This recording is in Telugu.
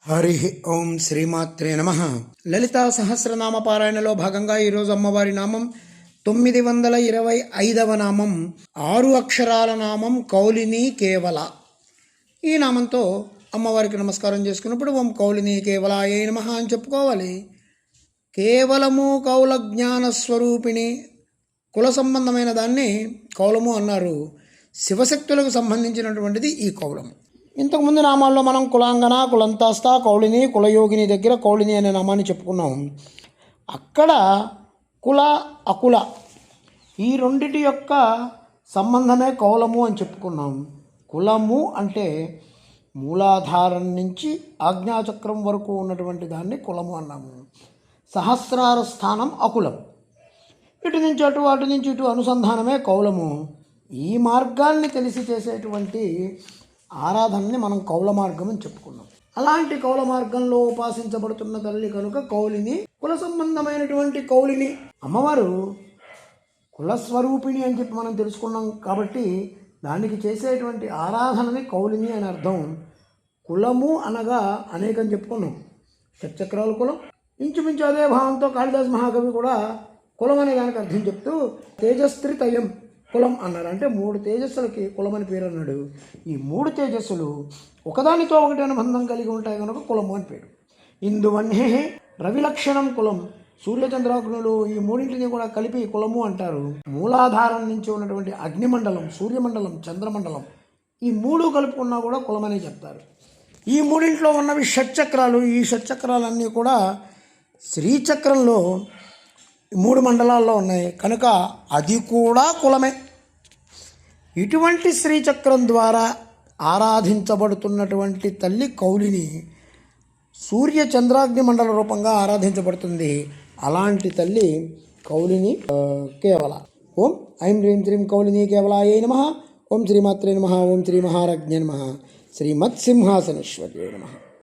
హరి ఓం శ్రీమాత్రే నమ. లలితా సహస్రనామ పారాయణలో భాగంగా ఈరోజు అమ్మవారి నామం 925వ నామం, 6 అక్షరాల నామం కౌలిని కేవల. ఈ నామంతో అమ్మవారికి నమస్కారం చేసుకున్నప్పుడు ఓం కౌలిని కేవలాయై నమః అని చెప్పుకోవాలి. కేవలము కౌల జ్ఞాన స్వరూపిణి, కుల సంబంధమైన దాన్ని కౌలము అన్నారు. శివశక్తులకు సంబంధించినటువంటిది ఈ కౌలము. ఇంతకుముందు నామాల్లో మనం కులాంగన, కులంతాస్త, కౌళిని, కులయోగిని దగ్గర కౌళిని అనే నామాన్ని చెప్పుకున్నాం. అక్కడ కుల అకుల ఈ రెండిటి యొక్క సంబంధమే కౌలము అని చెప్పుకున్నాం. కులము అంటే మూలాధారం నుంచి ఆజ్ఞాచక్రం వరకు ఉన్నటువంటి దాన్ని కులము అన్నాము. సహస్రార స్థానం అకులం. ఇటు నుంచి అటు, అటు నుంచి ఇటు అనుసంధానమే కౌలము. ఈ మార్గాన్ని తెలిసి చేసేటువంటి ఆరాధనని మనం కౌల మార్గం అని చెప్పుకున్నాం. అలాంటి కౌల మార్గంలో ఉపాసించబడుతున్న తల్లి కనుక కౌలిని, కుల సంబంధమైనటువంటి కౌలిని. అమ్మవారు కులస్వరూపిణి అని చెప్పి మనం తెలుసుకున్నాం కాబట్టి దానికి చేసేటువంటి ఆరాధనని కౌలిని అని అర్థం. కులము అనగా అనేకం చెప్పుకున్నాం. షట్చక్రాల కులం, ఇంచుమించు అదే భావంతో కాళిదాస్ మహాకవి కూడా కులం అనే దానికి అర్థం చెప్తూ తేజస్త్రితయం కులం అన్నారు. అంటే 3 తేజస్సులకి కులం అని పేరు అన్నాడు. ఈ 3 తేజస్సులు ఒకదానితో ఒకటి అనుబంధం కలిగి ఉంటాయి కనుక కులము అని పేరు. ఇందువన్నే రవిలక్షణం కులం. సూర్యచంద్రాగ్నులు ఈ మూడింటిని కూడా కలిపి కులము అంటారు. మూలాధారం నుంచి ఉన్నటువంటి అగ్నిమండలం, సూర్యమండలం, చంద్రమండలం ఈ 3 కలుపుకున్నా కూడా కులమని చెప్తారు. ఈ మూడింట్లో ఉన్నవి షట్చక్రాలు. ఈ షట్చక్రాలన్నీ కూడా శ్రీచక్రంలో 3 మండలాల్లో ఉన్నాయి కనుక అది కూడా కులమే. ఇటువంటి శ్రీచక్రం ద్వారా ఆరాధించబడుతున్నటువంటి తల్లి కౌలిని సూర్య చంద్రాగ్ని మండల రూపంగా ఆరాధించబడుతుంది. అలాంటి తల్లి కౌలిని కేవల. ఓం ఐం హ్రీం శ్రీం కౌలిని కేవలాయై నమః. ఓం శ్రీమాత్రే నమః. ఓం శ్రీ మహారాజ్ఞే నమః. శ్రీమత్సింహాసనేశ్వర్యై నమః.